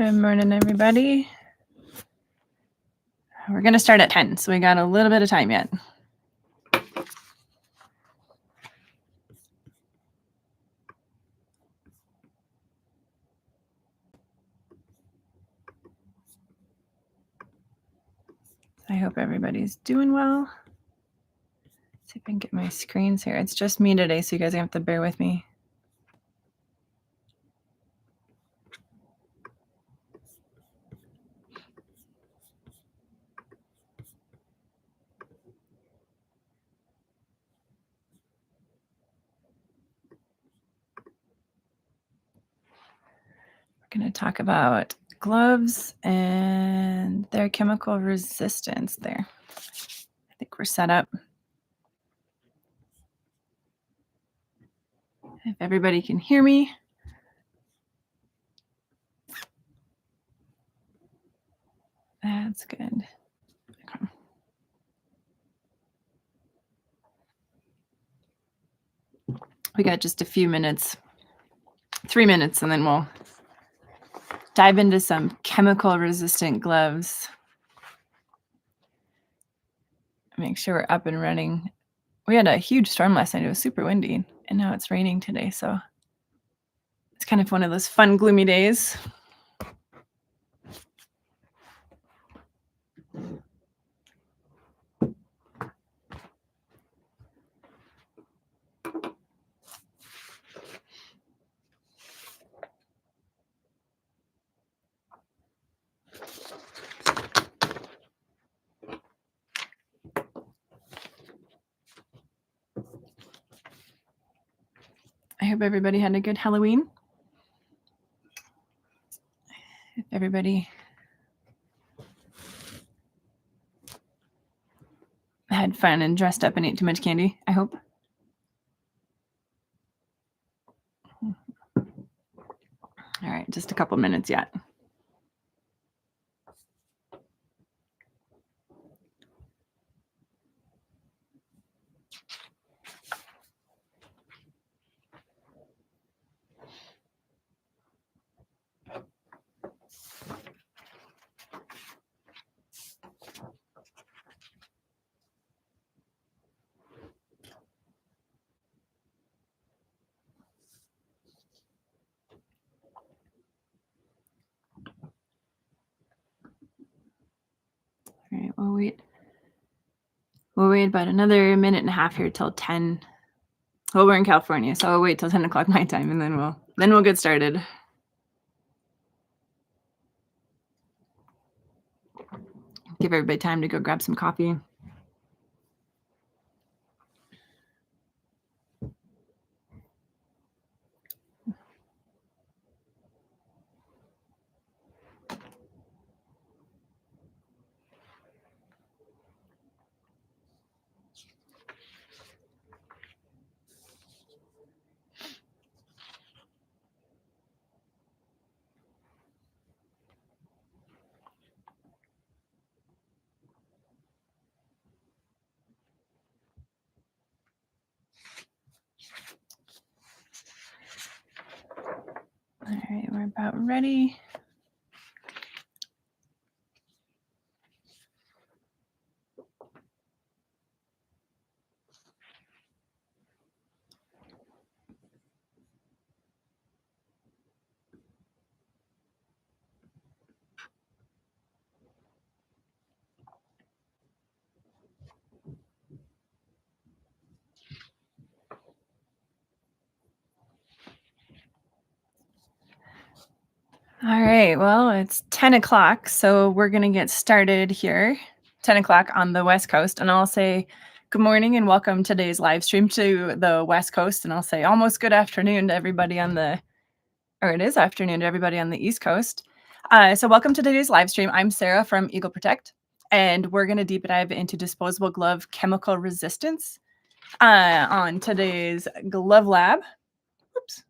Good morning, everybody. We're going to start at 10, so we got a little bit of time yet. I hope everybody's doing well. Let's see if I can get my screens here. It's just me today, so you guys have to bear with me. We're going to talk about gloves and their chemical resistance there. I think we're set up. If everybody can hear me. That's good. Okay. We got just a few minutes, 3 minutes, and then we'll dive into some chemical resistant gloves. Make sure we're up and running. We had a huge storm last night. It was super windy, and now it's raining today. So it's kind of one of those fun, gloomy days. I hope everybody had a good Halloween. If everybody had fun and dressed up and ate too much candy, I hope. All right, just a couple minutes yet. All right, we'll wait. We'll wait about another minute and a half here till 10. Well, we're in California, so I'll wait till 10 o'clock my time, and then we'll get started. Give everybody time to go grab some coffee. All right, we're about ready. All right, well, it's 10 o'clock, so we're going to get started here, 10 o'clock on the West Coast, and I'll say good morning and welcome to today's live stream to the West Coast, and I'll say almost good afternoon to everybody it is afternoon to everybody on the East Coast. So welcome to today's live stream. I'm Sarah from Eagle Protect, and we're going to deep dive into disposable glove chemical resistance on today's Glove Lab. Oops.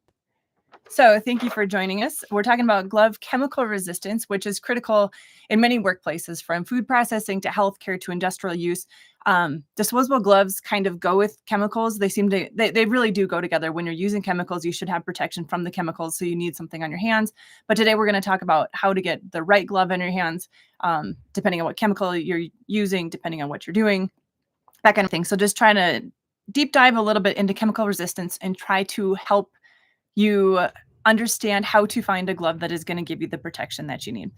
So thank you for joining us. We're talking about glove chemical resistance, which is critical in many workplaces, from food processing to healthcare to industrial use. Disposable gloves kind of go with chemicals. They really do go together. When you're using chemicals, you should have protection from the chemicals, so you need something on your hands. But today we're going to talk about how to get the right glove in your hands, depending on what chemical you're using, depending on what you're doing, that kind of thing. So just trying to deep dive a little bit into chemical resistance and try to help you understand how to find a glove that is going to give you the protection that you need.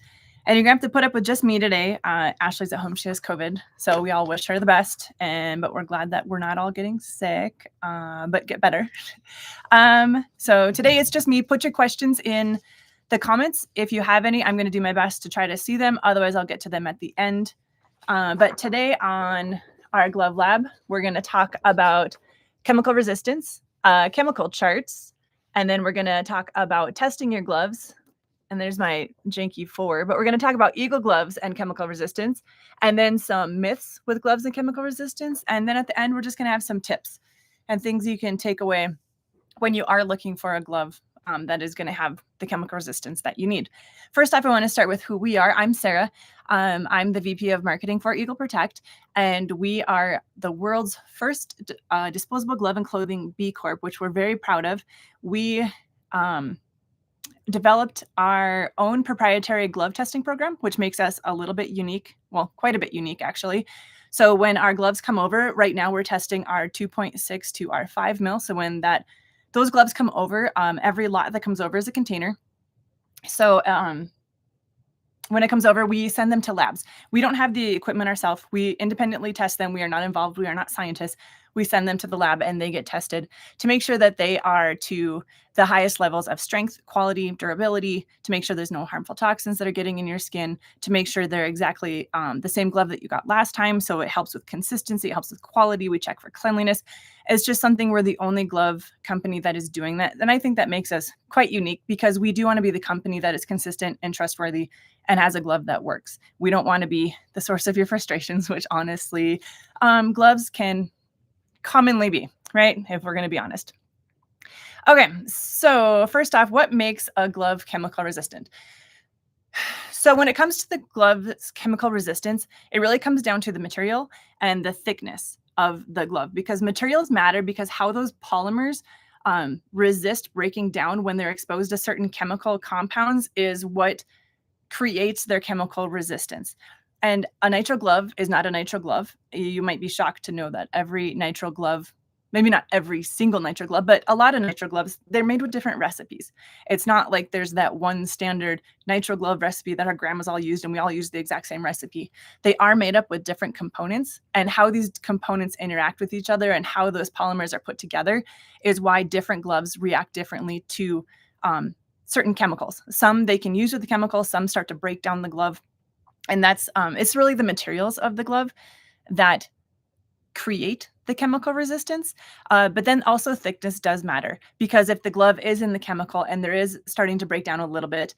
And you're going to have to put up with just me today. Ashley's at home. She has COVID. So we all wish her the best. But we're glad that we're not all getting sick, but get better. So today it's just me. Put your questions in the comments. If you have any, I'm going to do my best to try to see them. Otherwise, I'll get to them at the end. But today on our glove lab, we're going to talk about chemical resistance, chemical charts, and then we're going to talk about testing your gloves. And there's my janky 4, but we're going to talk about Eagle gloves and chemical resistance, and then some myths with gloves and chemical resistance. And then at the end, we're just going to have some tips and things you can take away when you are looking for a glove that is going to have the chemical resistance that you need. First off, I want to start with who we are. I'm Sarah. I'm the VP of Marketing for Eagle Protect, and we are the world's first disposable glove and clothing B Corp, which we're very proud of. We developed our own proprietary glove testing program, which makes us a little bit unique, well, quite a bit unique, actually. So when our gloves come over, right now we're testing our 2.6 to our 5 mil. So when those gloves come over, every lot that comes over is a container. So when it comes over, we send them to labs. We don't have the equipment ourselves. We independently test them. We are not involved. We are not scientists. We send them to the lab and they get tested to make sure that they are to the highest levels of strength, quality, durability, to make sure there's no harmful toxins that are getting in your skin, to make sure they're exactly the same glove that you got last time. So it helps with consistency, it helps with quality. We check for cleanliness. It's just something we're the only glove company that is doing that. And I think that makes us quite unique because we do want to be the company that is consistent and trustworthy and has a glove that works. We don't want to be the source of your frustrations, which honestly, gloves can commonly be, right? If we're going to be honest. Okay, so first off, what makes a glove chemical resistant? So when it comes to the glove's chemical resistance, it really comes down to the material and the thickness of the glove, because materials matter, because how those polymers resist breaking down when they're exposed to certain chemical compounds is what creates their chemical resistance. And a nitrile glove is not a nitrile glove. You might be shocked to know that every nitrile glove, maybe not every single nitrile glove, but a lot of nitrile gloves, they're made with different recipes. It's not like there's that one standard nitrile glove recipe that our grandmas all used and we all use the exact same recipe. They are made up with different components, and how these components interact with each other and how those polymers are put together is why different gloves react differently to certain chemicals. Some they can use with the chemicals, some start to break down the glove. And that's it's really the materials of the glove that create the chemical resistance. But then also thickness does matter, because if the glove is in the chemical and there is starting to break down a little bit,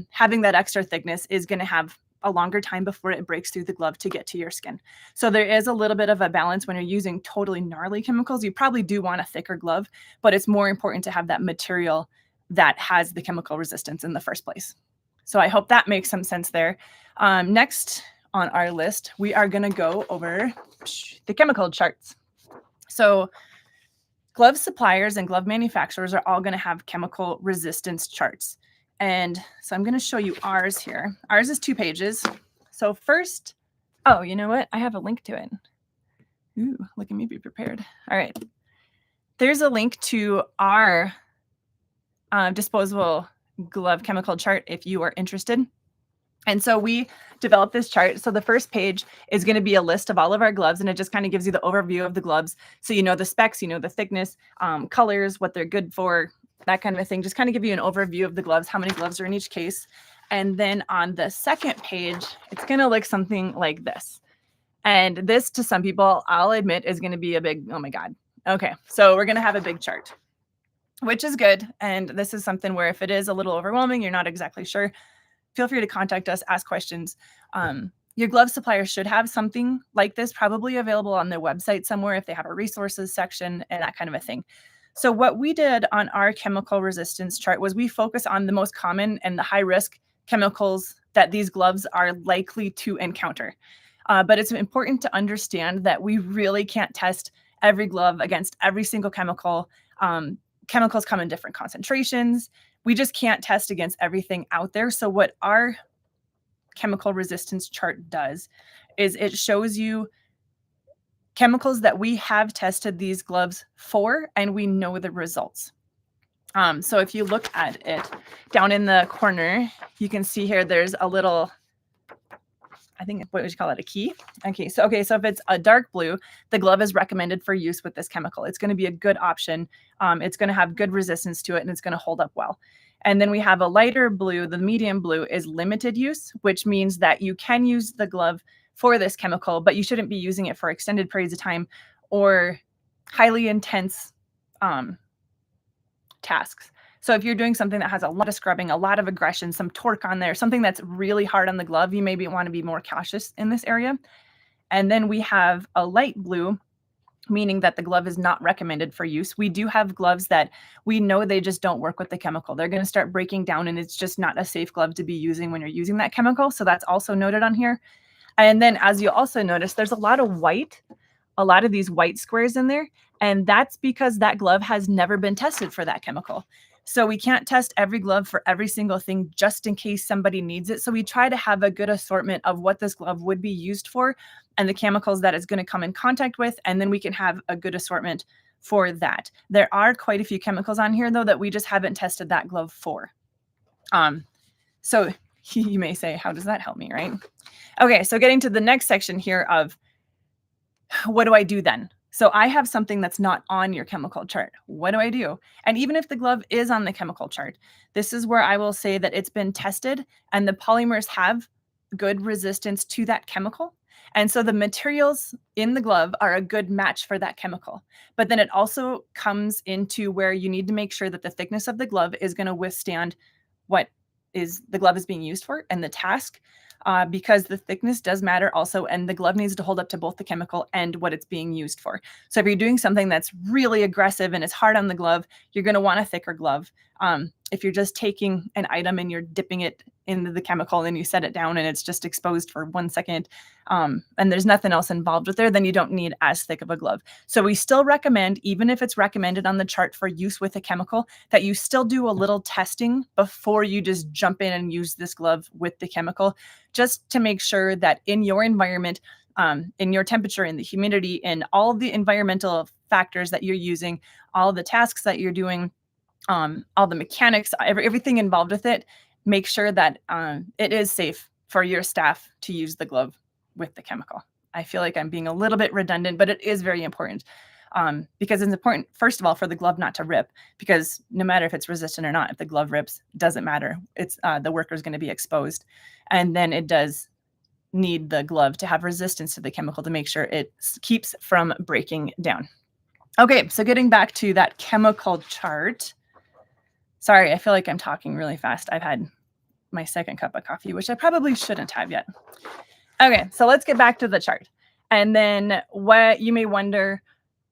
having that extra thickness is going to have a longer time before it breaks through the glove to get to your skin. So there is a little bit of a balance when you're using totally gnarly chemicals. You probably do want a thicker glove, but it's more important to have that material that has the chemical resistance in the first place. So I hope that makes some sense there. Next on our list, we are going to go over the chemical charts. So glove suppliers and glove manufacturers are all going to have chemical resistance charts. And so I'm going to show you ours here. Ours is 2 pages. So first, oh, you know what? I have a link to it. Ooh, look at me be prepared. All right. There's a link to our disposable glove chemical chart if you are interested. And so we developed this chart. So the first page is going to be a list of all of our gloves, and it just kind of gives you the overview of the gloves. So you know the specs, you know the thickness, colors, what they're good for, that kind of a thing. Just kind of give you an overview of the gloves, how many gloves are in each case. And then on the second page, it's going to look something like this. And this, to some people, I'll admit, is going to be a big, oh my God. Okay, so we're going to have a big chart, which is good. And this is something where if it is a little overwhelming, you're not exactly sure, feel free to contact us, ask questions. Your glove supplier should have something like this probably available on their website somewhere if they have a resources section and that kind of a thing. So what we did on our chemical resistance chart was we focus on the most common and the high risk chemicals that these gloves are likely to encounter. But it's important to understand that we really can't test every glove against every single chemical. Chemicals come in different concentrations. We just can't test against everything out there. So what our chemical resistance chart does is it shows you chemicals that we have tested these gloves for, and we know the results. So if you look at it down in the corner, you can see here there's a little, I think, what would you call it, a key? Okay, so if it's a dark blue, the glove is recommended for use with this chemical. It's going to be a good option. It's going to have good resistance to it, and it's going to hold up well. And then we have a lighter blue. The medium blue is limited use, which means that you can use the glove for this chemical, but you shouldn't be using it for extended periods of time or highly intense tasks. So if you're doing something that has a lot of scrubbing, a lot of aggression, some torque on there, something that's really hard on the glove, you maybe want to be more cautious in this area. And then we have a light blue, meaning that the glove is not recommended for use. We do have gloves that we know they just don't work with the chemical. They're going to start breaking down, and it's just not a safe glove to be using when you're using that chemical. So that's also noted on here. And then as you also notice, there's a lot of these white squares in there. And that's because that glove has never been tested for that chemical. So we can't test every glove for every single thing just in case somebody needs it. So we try to have a good assortment of what this glove would be used for and the chemicals that it's going to come in contact with. And then we can have a good assortment for that. There are quite a few chemicals on here, though, that we just haven't tested that glove for. So you may say, how does that help me, right? Okay, so getting to the next section here of what do I do then? So I have something that's not on your chemical chart. What do I do? And even if the glove is on the chemical chart, this is where I will say that it's been tested and the polymers have good resistance to that chemical. And so the materials in the glove are a good match for that chemical. But then it also comes into where you need to make sure that the thickness of the glove is going to withstand what is the glove is being used for and the task. Because the thickness does matter also, and the glove needs to hold up to both the chemical and what it's being used for. So if you're doing something that's really aggressive and it's hard on the glove, you're going to want a thicker glove. If you're just taking an item and you're dipping it into the chemical and you set it down and it's just exposed for 1 second, and there's nothing else involved with there, then you don't need as thick of a glove. So we still recommend, even if it's recommended on the chart for use with a chemical, that you still do a little testing before you just jump in and use this glove with the chemical, just to make sure that in your environment, in your temperature, in the humidity, in all the environmental factors that you're using, all the tasks that you're doing, all the mechanics, everything involved with it, make sure that it is safe for your staff to use the glove with the chemical. I feel like I'm being a little bit redundant, but it is very important because it's important, first of all, for the glove not to rip, because no matter if it's resistant or not, if the glove rips, doesn't matter. It's the worker is going to be exposed. And then it does need the glove to have resistance to the chemical to make sure it keeps from breaking down. Okay, so getting back to that chemical chart. Sorry, I feel like I'm talking really fast. I've had my second cup of coffee, which I probably shouldn't have yet. Okay, so let's get back to the chart. And then what you may wonder,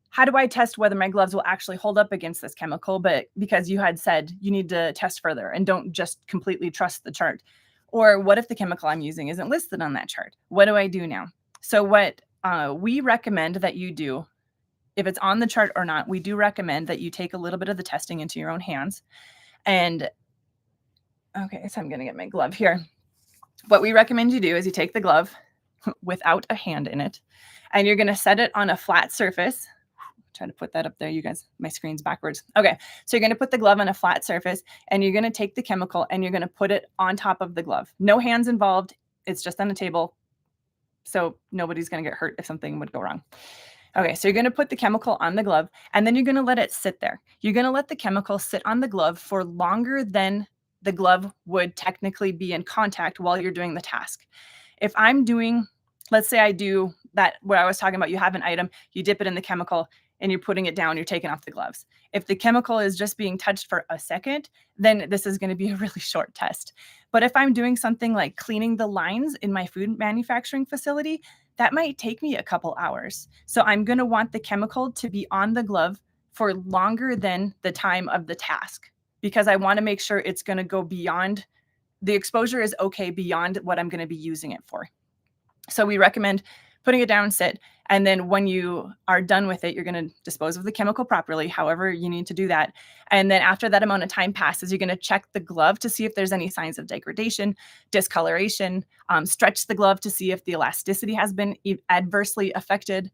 how do I test whether my gloves will actually hold up against this chemical? But because you had said you need to test further and don't just completely trust the chart. Or what if the chemical I'm using isn't listed on that chart? What do I do now? So what we recommend that you do, if it's on the chart or not, we do recommend that you take a little bit of the testing into your own hands. And okay, so I'm going to get my glove here. What we recommend you do is you take the glove without a hand in it, and you're going to set it on a flat surface. Try to put that up there, you guys. My screen's backwards. Okay, so you're going to put the glove on a flat surface, and you're going to take the chemical and you're going to put it on top of the glove. No hands involved. It's just on a table, so nobody's going to get hurt if something would go wrong. Okay, so you're going to put the chemical on the glove, and then you're going to let it sit there. You're going to let the chemical sit on the glove for longer than the glove would technically be in contact while you're doing the task. If I'm doing, let's say I do that, what I was talking about, you have an item, you dip it in the chemical, and you're putting it down, you're taking off the gloves. If the chemical is just being touched for a second, then this is going to be a really short test. But if I'm doing something like cleaning the lines in my food manufacturing facility, that might take me a couple hours. So I'm going to want the chemical to be on the glove for longer than the time of the task, because I want to make sure it's going to go beyond the exposure is okay beyond what I'm going to be using it for. So we recommend putting it down, sit, and then when you are done with it, you're going to dispose of the chemical properly, however you need to do that. And then after that amount of time passes, you're going to check the glove to see if there's any signs of degradation, discoloration, stretch the glove to see if the elasticity has been adversely affected.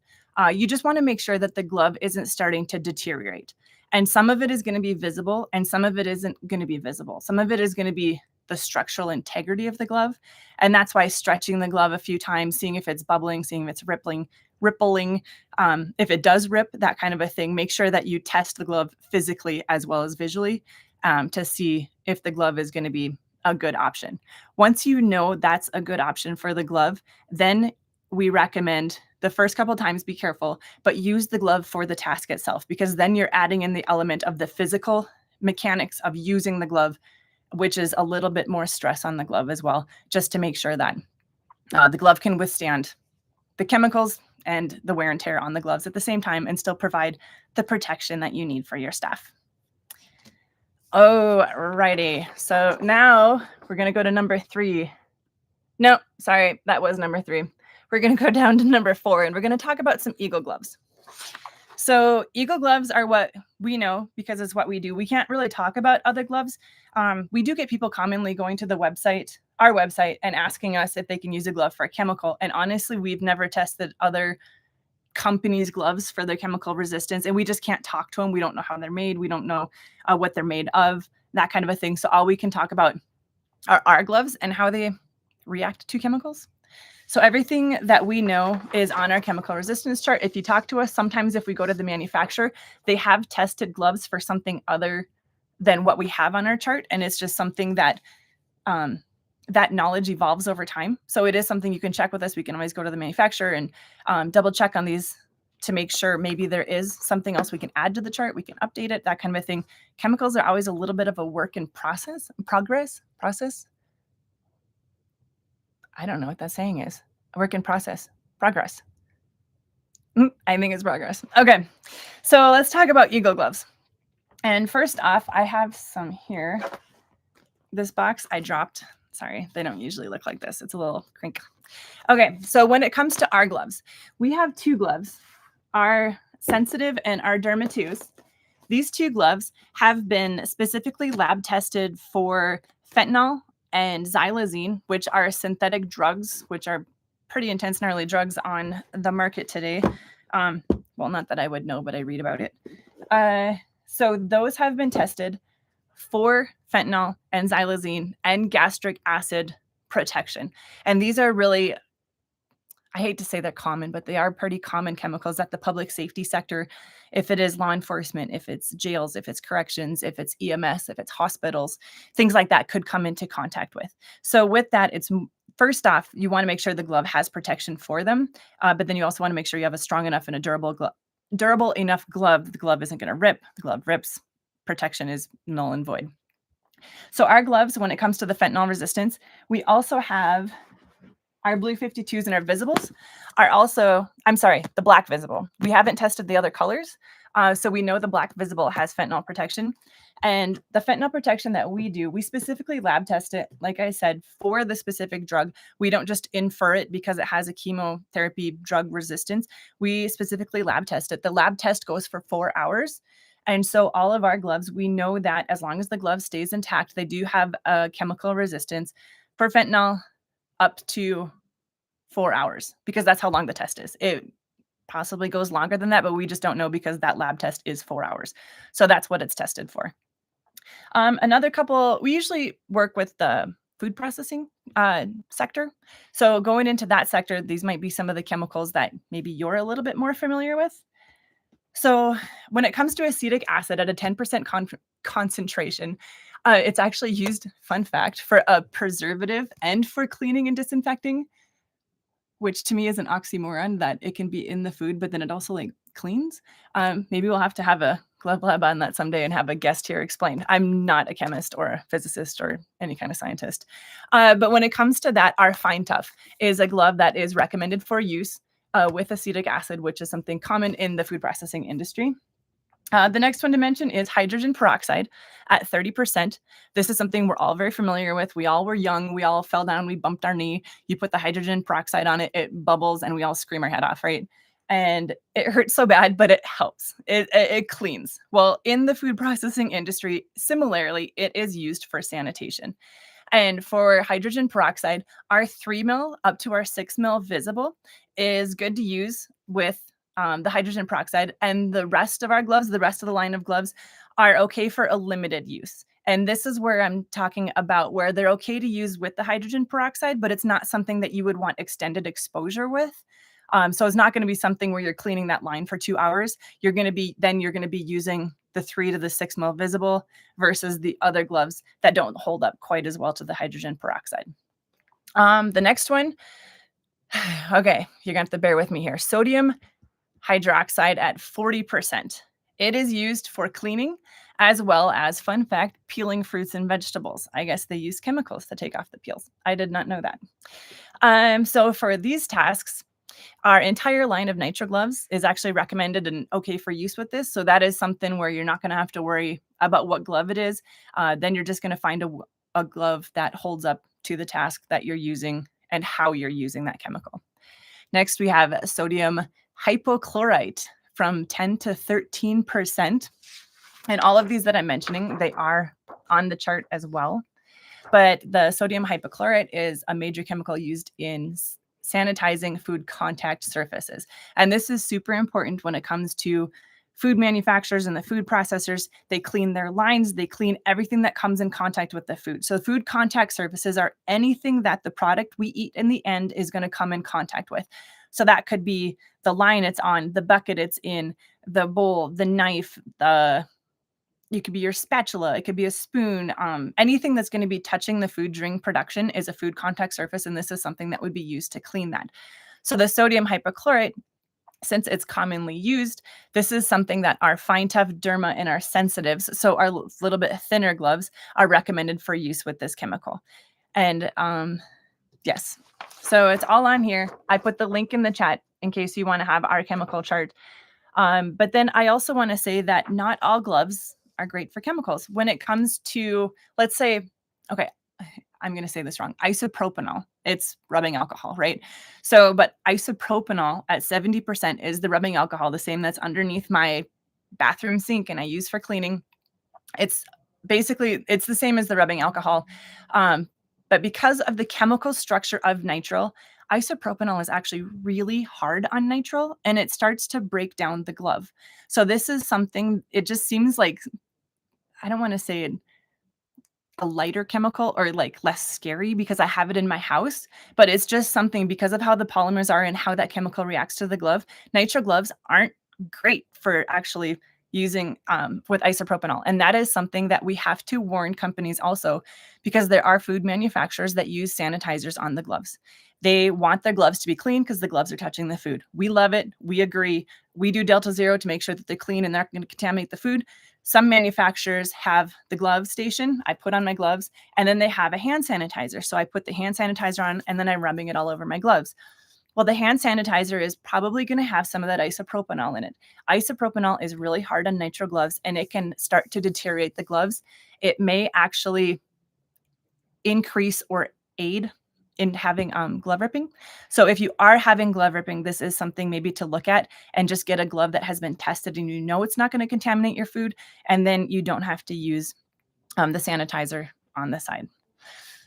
You just want to make sure that the glove isn't starting to deteriorate. And some of it is going to be visible and some of it isn't going to be visible. Some of it is going to be the structural integrity of the glove. And that's why stretching the glove a few times, seeing if it's bubbling, seeing if it's rippling, if it does rip, that kind of a thing. Make sure that you test the glove physically as well as visually to see if the glove is going to be a good option. Once you know that's a good option for the glove, then we recommend the first couple of times be careful, but use the glove for the task itself, because then you're adding in the element of the physical mechanics of using the glove, which is a little bit more stress on the glove as well, just to make sure that the glove can withstand the chemicals and the wear and tear on the gloves at the same time and still provide the protection that you need for your staff. Oh, righty. So now we're going to go to number 3. No, sorry, that was number 3. We're going to go down to number 4, and we're going to talk about some Eagle gloves. So Eagle gloves are what we know because it's what we do. We can't really talk about other gloves. We do get people commonly going to our website, and asking us if they can use a glove for a chemical. And honestly, we've never tested other companies' gloves for their chemical resistance, and we just can't talk to them. We don't know how they're made. We don't know what they're made of, that kind of a thing. So all we can talk about are our gloves and how they react to chemicals. So everything that we know is on our chemical resistance chart. If you talk to us, sometimes if we go to the manufacturer, they have tested gloves for something other than what we have on our chart. And it's just something that that knowledge evolves over time. So it is something you can check with us. We can always go to the manufacturer and double check on these to make sure maybe there is something else we can add to the chart. We can update it, that kind of a thing. Chemicals are always a little bit of a work in progress. I don't know what that saying is. A work in progress. I think it's progress. Okay, so let's talk about Eagle gloves. And first off, I have some here. This box I dropped. Sorry, they don't usually look like this. It's a little crinkly. Okay, so when it comes to our gloves, we have 2 gloves, our Sensitive and our Derma 2s. These 2 gloves have been specifically lab tested for fentanyl and xylazine, which are synthetic drugs, which are pretty intense, gnarly drugs on the market today. Well, not that I would know, but I read about it. So those have been tested for fentanyl and xylazine and gastric acid protection. And these are really, I hate to say they're common, but they are pretty common chemicals that the public safety sector, if it is law enforcement, if it's jails, if it's corrections, if it's EMS, if it's hospitals, things like that could come into contact with. So with that, it's first off, you want to make sure the glove has protection for them, but then you also want to make sure you have a strong enough and a durable enough glove. The glove isn't going to rip. The glove rips. Protection is null and void. So our gloves, when it comes to the fentanyl resistance, we also have our blue 52s and our visibles are also, the black visible. We haven't tested the other colors. So we know the black visible has fentanyl protection. And the fentanyl protection that we do, we specifically lab test it, like I said, for the specific drug. We don't just infer it because it has a chemotherapy drug resistance. We specifically lab test it. The lab test goes for 4 hours. And so all of our gloves, we know that as long as the glove stays intact, they do have a chemical resistance for fentanyl up to 4 hours, because that's how long the test is. It possibly goes longer than that, but we just don't know because that lab test is 4 hours. So that's what it's tested for. Another couple, we usually work with the food processing sector. So going into that sector, these might be some of the chemicals that maybe you're a little bit more familiar with. So when it comes to acetic acid at a 10% concentration, it's actually used, fun fact, for a preservative and for cleaning and disinfecting, which to me is an oxymoron that it can be in the food, but then it also like cleans. Maybe we'll have to have a glove lab on that someday and have a guest here explain. I'm not a chemist or a physicist or any kind of scientist. But when it comes to that, our Fine Tough is a glove that is recommended for use with acetic acid, which is something common in the food processing industry. The next one to mention is hydrogen peroxide at 30%. This is something we're all very familiar with. We all were young. We all fell down. We bumped our knee. You put the hydrogen peroxide on it, it bubbles, and we all scream our head off, right? And it hurts so bad, but it helps. It cleans. Well, in the food processing industry, similarly, it is used for sanitation. And for hydrogen peroxide, our 3 mil up to our 6 mil visible is good to use with the hydrogen peroxide. And the rest of our gloves, the rest of the line of gloves, are okay for a limited use. And this is where I'm talking about where they're okay to use with the hydrogen peroxide, but it's not something that you would want extended exposure with. So it's not going to be something where you're cleaning that line for 2 hours. You're going to be using the 3 to the 6 mil visible versus the other gloves that don't hold up quite as well to the hydrogen peroxide. The next one, okay, you're gonna have to bear with me here. Sodium hydroxide at 40%. It is used for cleaning as well as, fun fact, peeling fruits and vegetables. I guess they use chemicals to take off the peels. I did not know that. So for these tasks, our entire line of nitro gloves is actually recommended and okay for use with this. So that is something where you're not going to have to worry about what glove it is. Then you're just going to find a glove that holds up to the task that you're using and how you're using that chemical. Next, we have sodium hypochlorite from 10 to 13%. And all of these that I'm mentioning, they are on the chart as well. But the sodium hypochlorite is a major chemical used in sanitizing food contact surfaces. And this is super important when it comes to food manufacturers and the food processors. They clean their lines, they clean everything that comes in contact with the food. So food contact surfaces are anything that the product we eat in the end is going to come in contact with. So that could be the line it's on, the bucket it's in, the bowl, the knife, it could be your spatula, it could be a spoon. Anything that's going to be touching the food during production is a food contact surface, and this is something that would be used to clean that. So the sodium hypochlorite, since it's commonly used, this is something that our fine tough derma and our sensitives, so our little bit thinner gloves, are recommended for use with this chemical. And yes, so it's all on here. I put the link in the chat in case you want to have our chemical chart. But then I also want to say that not all gloves are great for chemicals. When it comes to, let's say, okay, I'm going to say this wrong, isopropanol, it's rubbing alcohol, right? So, but isopropanol at 70% is the rubbing alcohol, the same that's underneath my bathroom sink and I use for cleaning. It's basically, it's the same as the rubbing alcohol. But because of the chemical structure of nitrile, isopropanol is actually really hard on nitrile and it starts to break down the glove. So this is something, it just seems like, I don't want to say it, a lighter chemical or like less scary because I have it in my house, but it's just something because of how the polymers are and how that chemical reacts to the glove. Nitrile gloves aren't great for actually using with isopropanol. And that is something that we have to warn companies also, because there are food manufacturers that use sanitizers on the gloves. They want their gloves to be clean because the gloves are touching the food. We love it. We agree. We do Delta Zero to make sure that they're clean and they're not going to contaminate the food. Some manufacturers have the glove station. I put on my gloves and then they have a hand sanitizer. So I put the hand sanitizer on and then I'm rubbing it all over my gloves. Well, the hand sanitizer is probably going to have some of that isopropanol in it. Isopropanol is really hard on nitrile gloves and it can start to deteriorate the gloves. It may actually increase or aid in having glove ripping. So if you are having glove ripping, this is something maybe to look at and just get a glove that has been tested and you know it's not going to contaminate your food. And then you don't have to use the sanitizer on the side.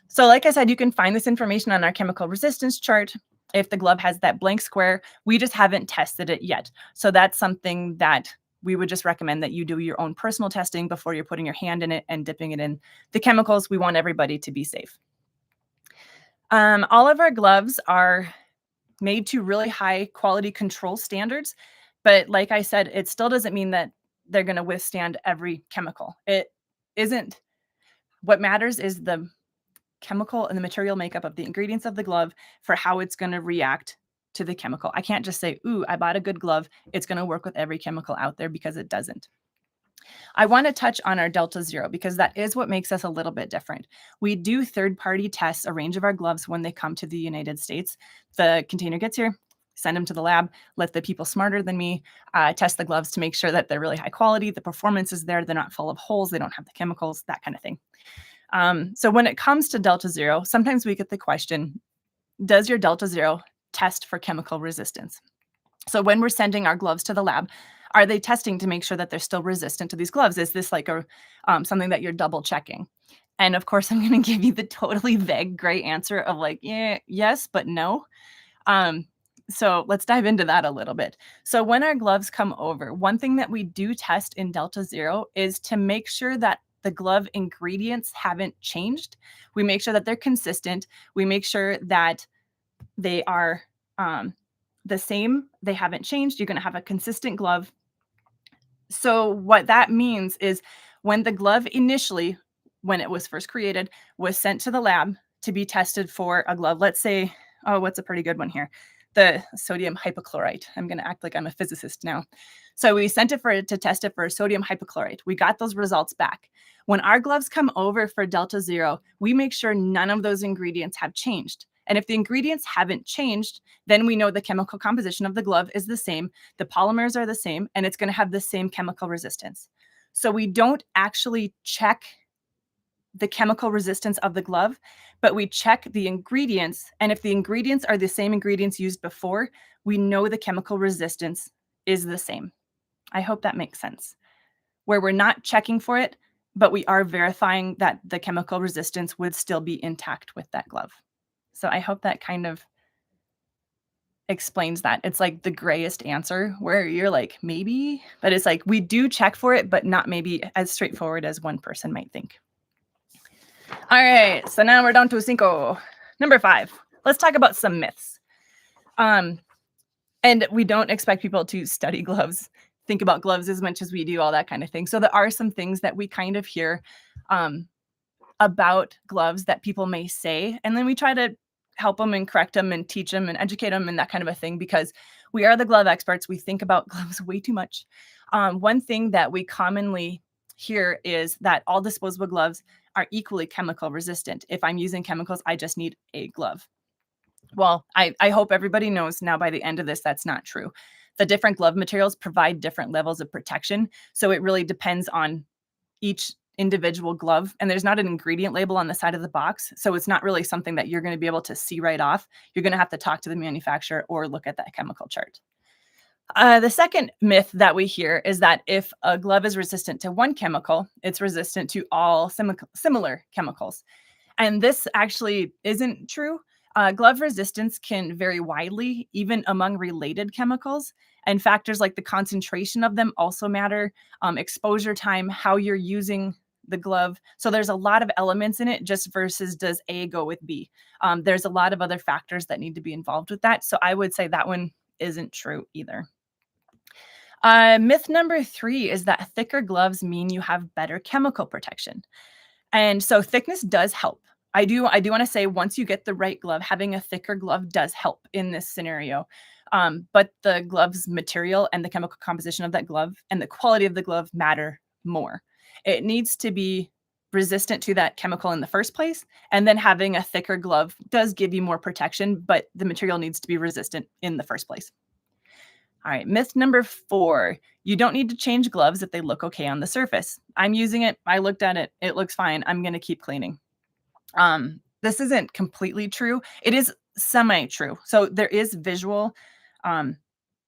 So like I said, you can find this information on our chemical resistance chart. If the glove has that blank square, we just haven't tested it yet. So that's something that we would just recommend that you do your own personal testing before you're putting your hand in it and dipping it in the chemicals. We want everybody to be safe. All of our gloves are made to really high quality control standards. But like I said, it still doesn't mean that they're going to withstand every chemical. It isn't. What matters is the chemical and the material makeup of the ingredients of the glove for how it's going to react to the chemical. I can't just say, ooh, I bought a good glove, it's going to work with every chemical out there, because it doesn't. I want to touch on our Delta Zero because that is what makes us a little bit different. We do third-party tests a range of our gloves when they come to the United States. The container gets here, send them to the lab, let the people smarter than me test the gloves to make sure that they're really high quality, the performance is there, they're not full of holes, they don't have the chemicals, that kind of thing. So when it comes to Delta Zero, sometimes we get the question, does your Delta Zero test for chemical resistance? So when we're sending our gloves to the lab, are they testing to make sure that they're still resistant to these gloves? Is this like a something that you're double checking? And of course, I'm going to give you the totally vague gray answer of like, yeah, yes, but no. Um, so let's dive into that a little bit. So when our gloves come over, one thing that we do test in Delta Zero is to make sure that the glove ingredients haven't changed. We make sure that they're consistent. We make sure that they are the same. They haven't changed. You're going to have a consistent glove. So what that means is when the glove initially, when it was first created, was sent to the lab to be tested for a glove, let's say, oh, what's a pretty good one here? The sodium hypochlorite. I'm going to act like I'm a physicist now. So we sent it to test it for sodium hypochlorite. We got those results back. When our gloves come over for Delta Zero, we make sure none of those ingredients have changed. And if the ingredients haven't changed, then we know the chemical composition of the glove is the same, the polymers are the same, and it's going to have the same chemical resistance. So we don't actually check the chemical resistance of the glove, but we check the ingredients. And if the ingredients are the same ingredients used before, we know the chemical resistance is the same. I hope that makes sense. Where we're not checking for it, but we are verifying that the chemical resistance would still be intact with that glove. So I hope that kind of explains that. It's like the grayest answer where you're like, maybe, but it's like we do check for it, but not maybe as straightforward as one person might think. All right, so now we're down to cinco. Number 5. Let's talk about some myths. And we don't expect people to study gloves, think about gloves as much as we do, all that kind of thing. So there are some things that we kind of hear about gloves that people may say, and then we try to help them and correct them and teach them and educate them and that kind of a thing, because we are the glove experts. We think about gloves way too much. One thing that we commonly hear is that all disposable gloves are equally chemical resistant. If I'm using chemicals, I just need a glove. Well, I hope everybody knows now by the end of this, that's not true. The different glove materials provide different levels of protection. So it really depends on each individual glove. And there's not an ingredient label on the side of the box. So it's not really something that you're going to be able to see right off. You're going to have to talk to the manufacturer or look at that chemical chart. The second myth that we hear is that if a glove is resistant to one chemical, it's resistant to all similar chemicals. And this actually isn't true. Glove resistance can vary widely, even among related chemicals. And factors like the concentration of them also matter, exposure time, how you're using the glove. So there's a lot of elements in it, just versus does A go with B. There's a lot of other factors that need to be involved with that. So I would say that one isn't true either. Myth number 3 is that thicker gloves mean you have better chemical protection. And so thickness does help. I do want to say once you get the right glove, having a thicker glove does help in this scenario. But the glove's material and the chemical composition of that glove and the quality of the glove matter more. It needs to be resistant to that chemical in the first place. And then having a thicker glove does give you more protection, but the material needs to be resistant in the first place. All right, myth number 4, you don't need to change gloves if they look okay on the surface. I'm using it, I looked at it, it looks fine, I'm going to keep cleaning. This isn't completely true. It is semi-true. So there is visual,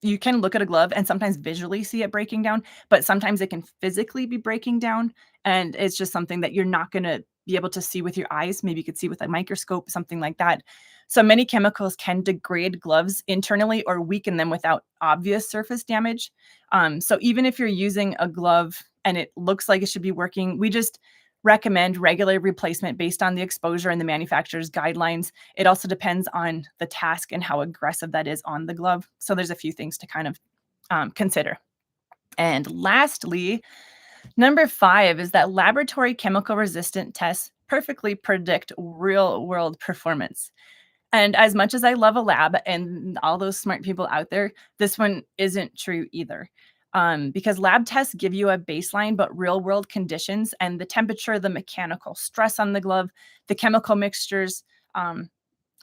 you can look at a glove and sometimes visually see it breaking down, but sometimes it can physically be breaking down. And it's just something that you're not going to be able to see with your eyes. Maybe you could see with a microscope, something like that. So many chemicals can degrade gloves internally or weaken them without obvious surface damage. So even if you're using a glove and it looks like it should be working, we just recommend regular replacement based on the exposure and the manufacturer's guidelines. It also depends on the task and how aggressive that is on the glove. So there's a few things to kind of consider. And lastly, number 5 is that laboratory chemical resistant tests perfectly predict real world performance. And as much as I love a lab and all those smart people out there, this one isn't true either. Because lab tests give you a baseline, but real world conditions and the temperature, the mechanical stress on the glove, the chemical mixtures,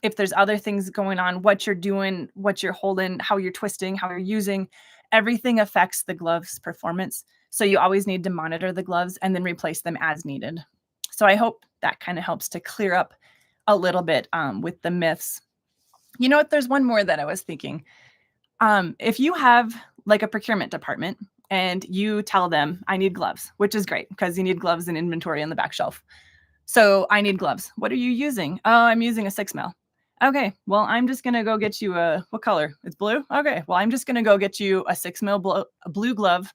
if there's other things going on, what you're doing, what you're holding, how you're twisting, how you're using, everything affects the glove's performance. So you always need to monitor the gloves and then replace them as needed. So I hope that kind of helps to clear up a little bit with the myths. You know what? There's one more that I was thinking. If you have like a procurement department and you tell them, I need gloves, which is great because you need gloves and inventory on the back shelf. So I need gloves. What are you using? Oh, I'm using a 6 mil. Okay, well, I'm just going to go get you what color? It's blue? Okay, well, I'm just going to go get you a 6 mil blue glove,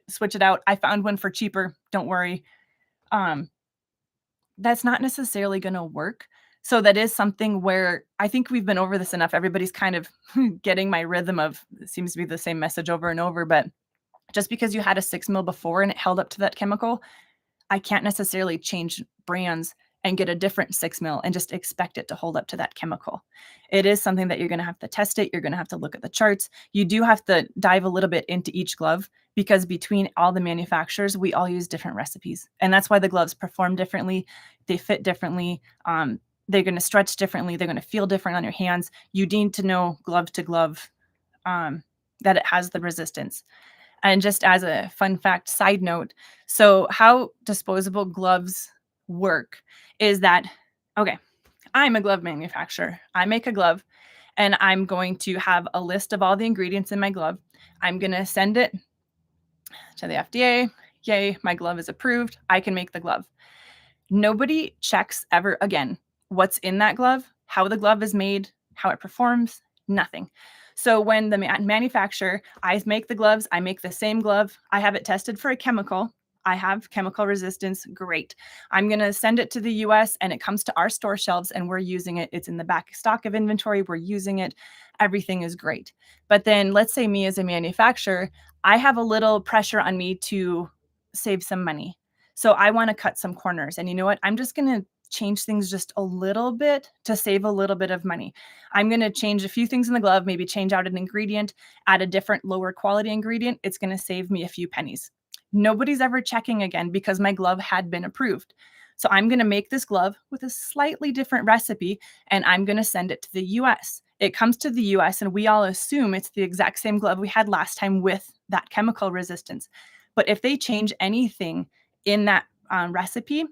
switch it out. I found one for cheaper. Don't worry. That's not necessarily going to work. So that is something where I think we've been over this enough. Everybody's kind of getting my rhythm of, it seems to be the same message over and over, but just because you had a 6 mil before and it held up to that chemical, I can't necessarily change brands and get a different 6 mil and just expect it to hold up to that chemical. It is something that you're going to have to test it. You're going to have to look at the charts. You do have to dive a little bit into each glove because between all the manufacturers, we all use different recipes. And that's why the gloves perform differently. They fit differently. They're going to stretch differently. They're going to feel different on your hands. You need to know glove to glove that it has the resistance. And just as a fun fact, side note, so how disposable gloves work is that, okay, I'm a glove manufacturer. I make a glove and I'm going to have a list of all the ingredients in my glove. I'm going to send it to the FDA. Yay, my glove is approved. I can make the glove. Nobody checks ever again what's in that glove, how the glove is made, how it performs, nothing. So when the manufacturer, I make the gloves, I make the same glove, I have it tested for a chemical, I have chemical resistance, great. I'm going to send it to the US and it comes to our store shelves and we're using it. It's in the back stock of inventory, we're using it, everything is great. But then let's say me as a manufacturer, I have a little pressure on me to save some money. So I want to cut some corners. And you know what? I'm just going to change things just a little bit to save a little bit of money. I'm going to change a few things in the glove, maybe change out an ingredient, add a different lower quality ingredient. It's going to save me a few pennies. Nobody's ever checking again because my glove had been approved. So I'm going to make this glove with a slightly different recipe and I'm going to send it to the US. It comes to the US and we all assume it's the exact same glove we had last time with that chemical resistance. But if they change anything in that recipe,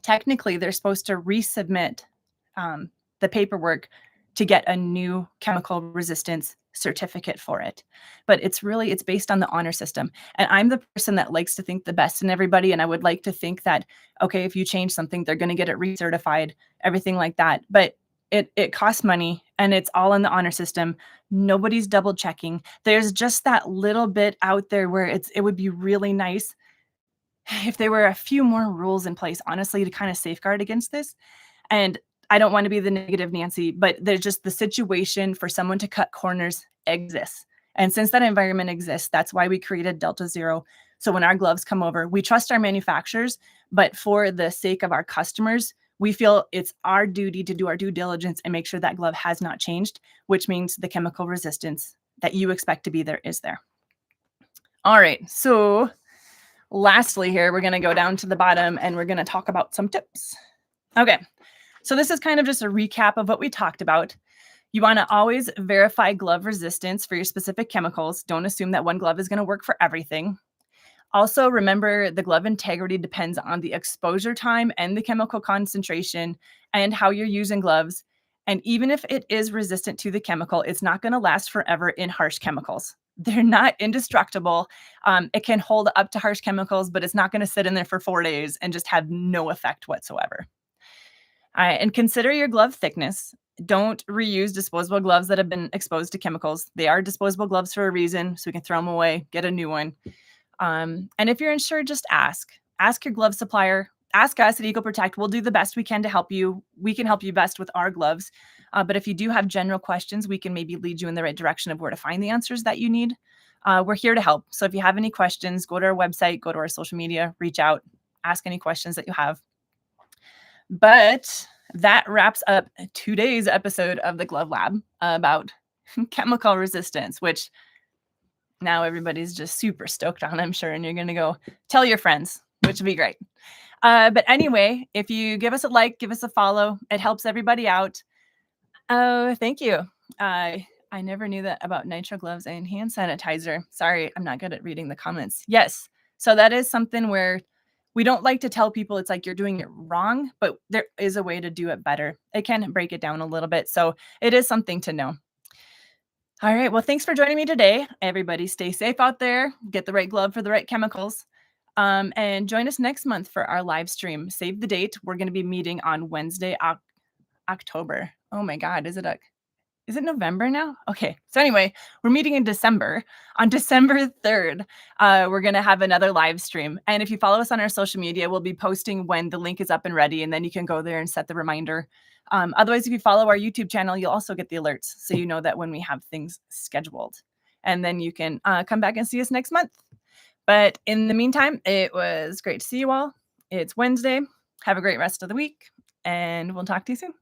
technically they're supposed to resubmit the paperwork to get a new chemical resistance certificate for it. But it's based on the honor system. And I'm the person that likes to think the best in everybody. And I would like to think that, okay, if you change something, they're going to get it recertified, everything like that. But it costs money and it's all in the honor system. Nobody's double checking. There's just that little bit out there where it would be really nice if there were a few more rules in place, honestly, to kind of safeguard against this. And I don't want to be the negative Nancy, but there's just the situation for someone to cut corners exists. And since that environment exists, that's why we created Delta Zero. So when our gloves come over, we trust our manufacturers, but for the sake of our customers, we feel it's our duty to do our due diligence and make sure that glove has not changed, which means the chemical resistance that you expect to be there is there. All right, so lastly here, we're going to go down to the bottom and we're going to talk about some tips. Okay, so this is kind of just a recap of what we talked about. You want to always verify glove resistance for your specific chemicals. Don't assume that one glove is going to work for everything. Also, remember the glove integrity depends on the exposure time and the chemical concentration and how you're using gloves. And even if it is resistant to the chemical, it's not going to last forever in harsh chemicals. They're not indestructible. It can hold up to harsh chemicals, but it's not going to sit in there for 4 days and just have no effect whatsoever. All right, and consider your glove thickness. Don't reuse disposable gloves that have been exposed to chemicals. They are disposable gloves for a reason, so we can throw them away, get a new one. And if you're unsure, just ask. Ask your glove supplier. Ask us at EcoProtect. We'll do the best we can to help you. We can help you best with our gloves. But if you do have general questions, we can maybe lead you in the right direction of where to find the answers that you need. We're here to help. So if you have any questions, go to our website, go to our social media, reach out, ask any questions that you have. But that wraps up today's episode of the Glove Lab about chemical resistance, which now everybody's just super stoked on, I'm sure, and you're going to go tell your friends, which would be great. But anyway, if you give us a like, give us a follow, it helps everybody out. Oh, thank you. I never knew that about nitrile gloves and hand sanitizer. Sorry, I'm not good at reading the comments. Yes. So that is something where we don't like to tell people it's like you're doing it wrong, but there is a way to do it better. It can break it down a little bit. So it is something to know. All right. Well, thanks for joining me today. Everybody stay safe out there. Get the right glove for the right chemicals. And join us next month for our live stream. Save the date. We're going to be meeting on Wednesday, October. Oh my God. Is it November now? Okay. So anyway, we're meeting in December. On December 3rd, we're going to have another live stream. And if you follow us on our social media, we'll be posting when the link is up and ready, and then you can go there and set the reminder. Otherwise, if you follow our YouTube channel, you'll also get the alerts, so you know that when we have things scheduled. And then you can come back and see us next month. But in the meantime, it was great to see you all. It's Wednesday. Have a great rest of the week, and we'll talk to you soon.